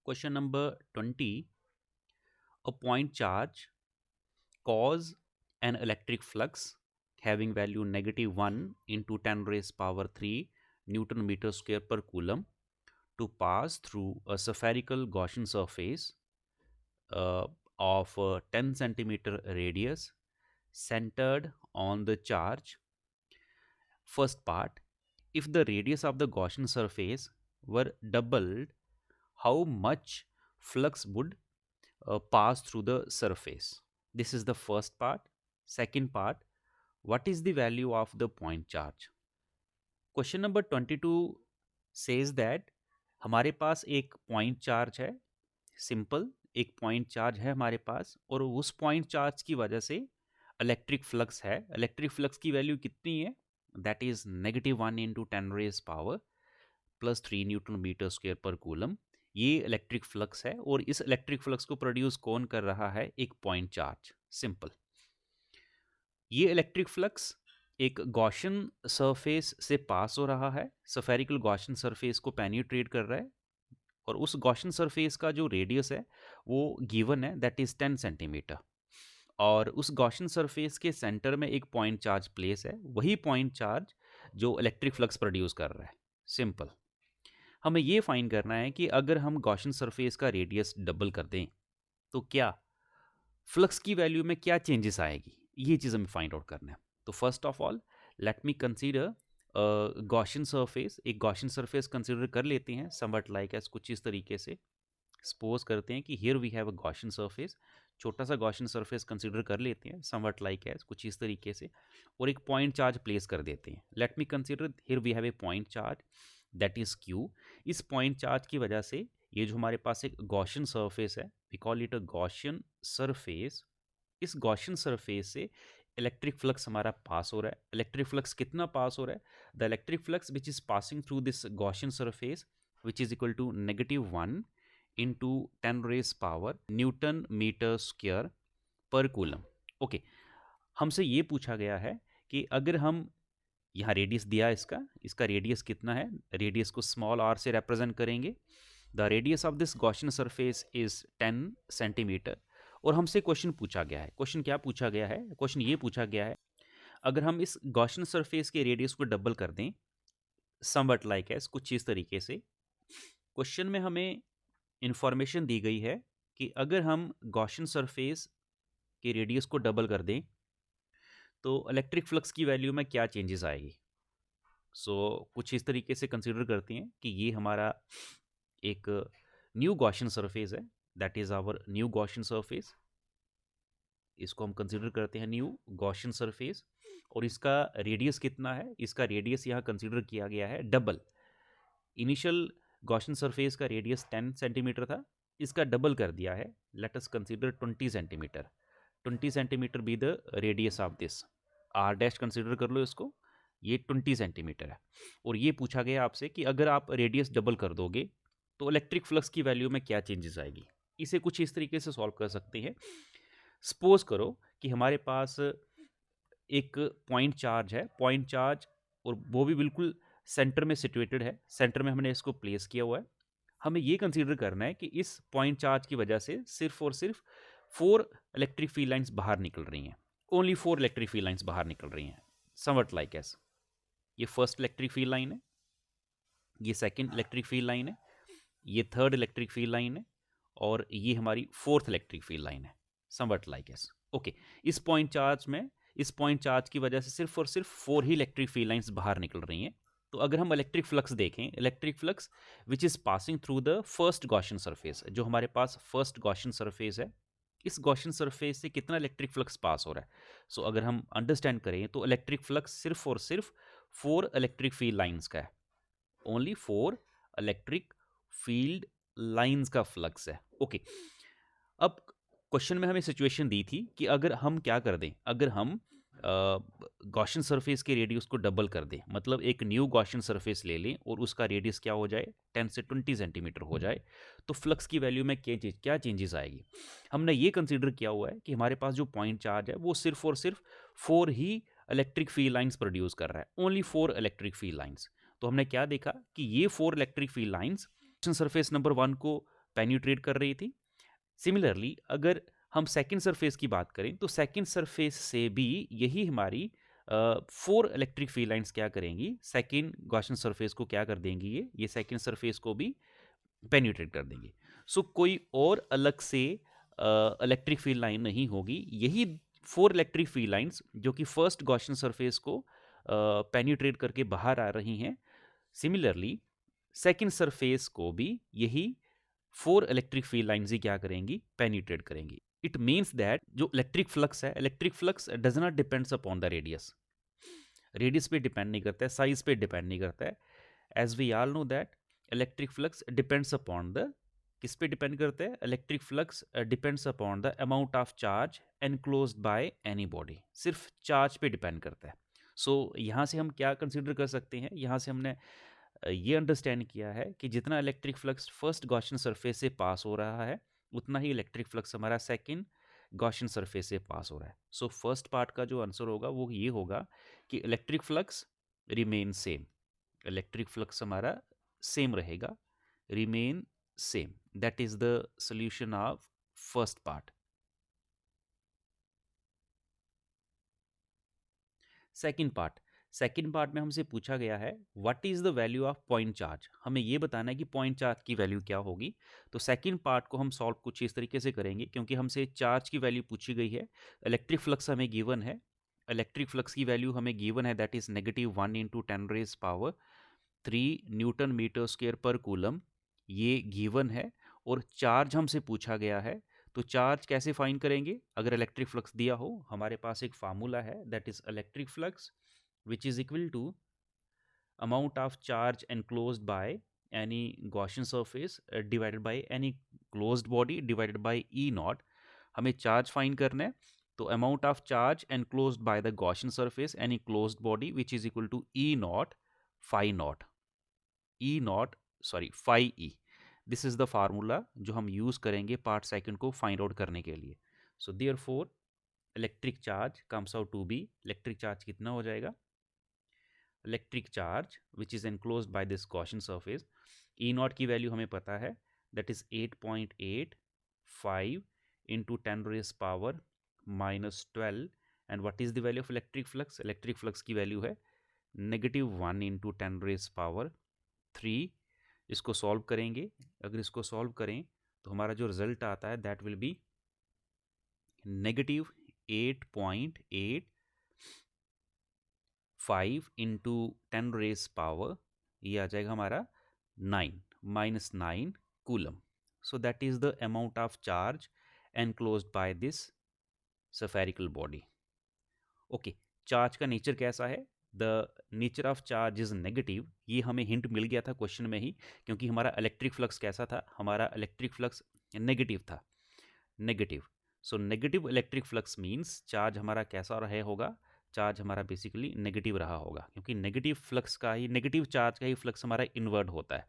Question number 20. A point charge cause an electric flux having value -1 into 10 raised power 3 Newton meter square per coulomb to pass through a spherical Gaussian surface of 10 centimeter radius centered on the charge. First part, if the radius of the Gaussian surface were doubled, how much flux would pass through the surface? This is the first part. Second part, what is the value of the point charge? Question number 22 says that हमारे पास एक point charge है, simple एक point charge है हमारे पास, और उस point charge की वजह से इलेक्ट्रिक फ्लक्स है. इलेक्ट्रिक फ्लक्स की वैल्यू कितनी है? That is -1 into 10 raise power plus 3 newton metre square per coulomb. ये इलेक्ट्रिक फ्लक्स है और इस इलेक्ट्रिक फ्लक्स को प्रोड्यूस कौन कर रहा है? एक पॉइंट चार्ज. सिंपल. ये इलेक्ट्रिक फ्लक्स एक गॉशियन सरफेस से पास हो रहा है, स्फेरिकल गॉशियन सरफेस को पेनिट्रेट कर रहा है, और उस गॉशियन सरफेस का जो रेडियस है वो गिवन है, दैट इज 10 सेंटीमीटर. और उस गॉशियन सरफेस के सेंटर में एक पॉइंट चार्ज प्लेस है, वही पॉइंट चार्ज जो इलेक्ट्रिक फ्लक्स प्रोड्यूस कर रहा है. सिंपल. हमें ये फाइंड करना है कि अगर हम गॉशियन सरफेस का रेडियस डबल कर दें तो क्या फ्लक्स की वैल्यू में क्या चेंजेस आएगी, ये चीज़ हमें फाइंड आउट करना है. तो first of all let me consider Gaussian surface. एक गॉशियन सरफेस कंसीडर कर लेते हैं समवट लाइक एज, कुछ इस तरीके से. सपोज करते हैं कि here we have a Gaussian surface. छोटा सा गॉशियन सरफेस कंसीडर कर लेते हैं समवट लाइक एज, कुछ इस तरीके से, और एक पॉइंट चार्ज प्लेस कर देते हैं. Let me consider here we have a point charge that is Q. इस पॉइंट चार्ज की वजह से ये जो हमारे पास एक गॉशियन सरफेस है, we call it a Gaussian surface. इस गॉशियन सरफेस से इलेक्ट्रिक फ्लक्स हमारा पास हो रहा है. इलेक्ट्रिक फ्लक्स कितना पास हो रहा है? The electric flux which is passing through this Gaussian surface which is equal to -1 into 10 raise power newton metre square per coulomb. Okay, हमसे ये पूछा गया है कि अगर हम यहाँ रेडियस दिया इसका रेडियस कितना है? रेडियस को स्मॉल आर से रिप्रेजेंट करेंगे. The radius of this Gaussian surface is 10 centimetre. और हमसे क्वेश्चन पूछा गया है. क्वेश्चन क्या पूछा गया है? क्वेश्चन ये पूछा गया है, अगर हम इस गॉशियन सरफेस के रेडियस को डबल कर दें समवट लाइक एस, कुछ इस तरीके से. क्वेश्चन में हमें इंफॉर्मेशन दी गई है कि अगर हम गॉशियन सरफेस के रेडियस को डबल कर दें तो इलेक्ट्रिक फ्लक्स की वैल्यू में क्या चेंजेस आएगी. सो कुछ इस तरीके से कंसीडर करते हैं कि ये हमारा एक न्यू गॉशियन सरफेस है, that is our new Gaussian surface. इसको हम कंसीडर करते हैं न्यू गॉशियन सरफेस, और इसका रेडियस कितना है? इसका रेडियस यहाँ कंसीडर किया गया है डबल. इनिशियल गॉशियन सरफेस का रेडियस 10 सेंटीमीटर था, इसका डबल कर दिया है. Let us consider 20 centimetre. 20 centimetre be the radius of this. R dash consider कर लो इसको, ये 20 सेंटीमीटर है. और ये पूछा गया आपसे कि अगर आप रेडियस डबल कर दोगे तो इलेक्ट्रिक फ्लक्स की वैल्यू में क्या चेंजेस आएगी. इसे कुछ इस तरीके से सॉल्व कर सकते हैं. सपोज करो कि हमारे पास एक पॉइंट चार्ज है, पॉइंट चार्ज, और वो भी बिल्कुल सेंटर में सिचुएटेड है. सेंटर में हमने इसको प्लेस किया हुआ है. हमें ये कंसीडर करना है कि इस पॉइंट चार्ज की वजह से सिर्फ और सिर्फ 4 इलेक्ट्रिक फील्ड लाइंस बाहर निकल रही हैं. ओनली 4 इलेक्ट्रिक फील्ड लाइंस बाहर निकल रही हैं, समवट लाइक एस. ये फर्स्ट इलेक्ट्रिक फील्ड लाइन है, ये सेकंड इलेक्ट्रिक फील्ड लाइन है, ये थर्ड इलेक्ट्रिक फील्ड लाइन है, और ये हमारी फोर्थ इलेक्ट्रिक फील्ड लाइन है, समवट लाइक एस. ओके, इस पॉइंट चार्ज की वजह से सिर्फ और सिर्फ 4 ही इलेक्ट्रिक फील्ड लाइंस बाहर निकल रही हैं. तो अगर हम इलेक्ट्रिक फ्लक्स देखें, electric flux which is passing through the first Gaussian surface, जो हमारे पास फर्स्ट गॉशियन सरफेस है, इस गॉशियन सरफेस से कितना इलेक्ट्रिक फ्लक्स पास हो रहा है. सो अगर हम अंडरस्टैंड करें तो इलेक्ट्रिक फ्लक्स सिर्फ और सिर्फ 4 इलेक्ट्रिक फील्ड लाइंस का है. ओनली 4 इलेक्ट्रिक फील्ड लाइंस का फ्लक्स है. ओके, अब क्वेश्चन में हमें सिचुएशन दी थी कि अगर हम क्या कर दें, अगर हम गॉशियन सरफेस के रेडियस को डबल कर दें, मतलब एक न्यू गॉशियन सरफेस ले लें और उसका रेडियस क्या हो जाए, 10 से 20 सेंटीमीटर हो जाए, तो फ्लक्स की वैल्यू में क्या चेंजेस आएगी. हमने ये कंसीडर किया हुआ है कि हमारे पास जो पॉइंट चार्ज है वो सिर्फ और सिर्फ 4 ही इलेक्ट्रिक फील्ड लाइंस प्रोड्यूस कर रहा है, ओनली 4 इलेक्ट्रिक फील्ड लाइंस. तो हमने क्या देखा कि ये 4 electric field lines surface number 1 को पेनिट्रेट कर रही थी। सिमिलरली अगर हम सेकंड सरफेस की बात करें तो सेकंड सरफेस से भी यही हमारी 4 इलेक्ट्रिक फील्ड लाइंस क्या करेंगी, सेकंड गॉसियन सरफेस को क्या कर देंगी, ये सेकंड सरफेस को भी पेनिट्रेट कर देंगे। सो कोई और अलग से इलेक्ट्रिक फील्ड लाइन नहीं होगी, यही 4 इलेक्ट्रिक फील्ड लाइंस जो कि फर्स्ट गॉसियन सरफेस को पेनिट्रेट करके बाहर आ रही हैं, सिमिलरली सेकंड सरफेस को भी यही 4 इलेक्ट्रिक फील्ड लाइंस ही क्या करेंगी, पेनिट्रेट करेंगी। इट मीन्स दैट जो इलेक्ट्रिक फ्लक्स है, electric flux does not depends upon the radius, radius पे डिपेंड नहीं करता है, साइज पे डिपेंड नहीं करता है। As we all know that electric flux depends upon the, किस पे डिपेंड करता है, electric flux depends upon the amount of charge enclosed by any body, सिर्फ चार्ज पे डिपेंड करता है। सो यहाँ से हम क्या कंसिडर कर सकते हैं, यहाँ से हमने ये अंडरस्टैंड किया है कि जितना electric flux first Gaussian surface से पास हो रहा है, उतना ही इलेक्ट्रिक फ्लक्स हमारा सेकंड गॉसियन सरफेस से पास हो रहा है। सो फर्स्ट पार्ट का जो आंसर होगा वो ये होगा कि electric flux remain same, electric flux हमारा सेम रहेगा, remain same. That is the solution of first part. Second part, second part में हमसे पूछा गया है what is the value of point charge, हमें ये बताना है कि पॉइंट चार्ज की वैल्यू क्या होगी। तो सेकंड पार्ट को हम सॉल्व कुछ इस तरीके से करेंगे, क्योंकि हमसे चार्ज की वैल्यू पूछी गई है, इलेक्ट्रिक फ्लक्स हमें गिवन है, इलेक्ट्रिक फ्लक्स की वैल्यू हमें गिवन है, that is -1 × 10⁻³ newton metre square per coulomb, ये गिवन है। और चार्ज हमसे पूछा गया है, तो चार्ज कैसे फाइंड करेंगे, अगर इलेक्ट्रिक फ्लक्स दिया हो, हमारे पास एक फार्मूला है, that is electric flux which is equal to amount of charge enclosed by any Gaussian surface divided by any closed body divided by E naught। हमें चार्ज फाइंड करना है, तो amount of charge enclosed by the Gaussian surface any closed body which is equal to E naught phi naught, E naught sorry phi E। This is the formula जो हम use करेंगे part second को find out करने के लिए। So therefore electric charge comes out to be, electric charge कितना हो जाएगा, electric charge which is enclosed by this Gaussian surface, E naught की वैल्यू हमें पता है, that is 8.85 into 10⁻⁻12। And what is the value of electric flux, electric flux की value है -1 into 10⁻³ इसको सॉल्व करेंगे, अगर इसको सॉल्व करें तो हमारा जो रिजल्ट आता है दैट विल बी -8.85 इंटू 10⁻, ये आ जाएगा हमारा 9 coulomb. So that is the amount of charge enclosed by this spherical body. Okay, charge का नेचर कैसा है, the nature of charge is negative, ये हमें हिंट मिल गया था क्वेश्चन में ही, क्योंकि हमारा इलेक्ट्रिक फ्लक्स कैसा था, हमारा इलेक्ट्रिक फ्लक्स नेगेटिव था, negative. So negative electric flux means charge हमारा कैसा रहा होगा, चार्ज हमारा बेसिकली नेगेटिव रहा होगा, क्योंकि नेगेटिव फ्लक्स का ही, नेगेटिव चार्ज का ही फ्लक्स हमारा इनवर्ड होता है।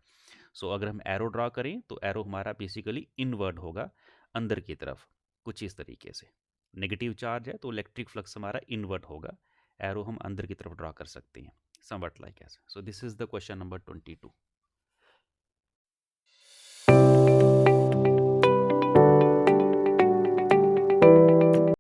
सो अगर हम एरो ड्रा करें तो एरो हमारा बेसिकली इनवर्ड होगा अंदर की तरफ, कुछ इस तरीके से। नेगेटिव चार्ज है तो इलेक्ट्रिक फ्लक्स हमारा इनवर्ट होगा, एरो हम अंदर की तरफ ड्रा कर सकते हैं, समवट लाइक ऐसा। So this is the question number 22।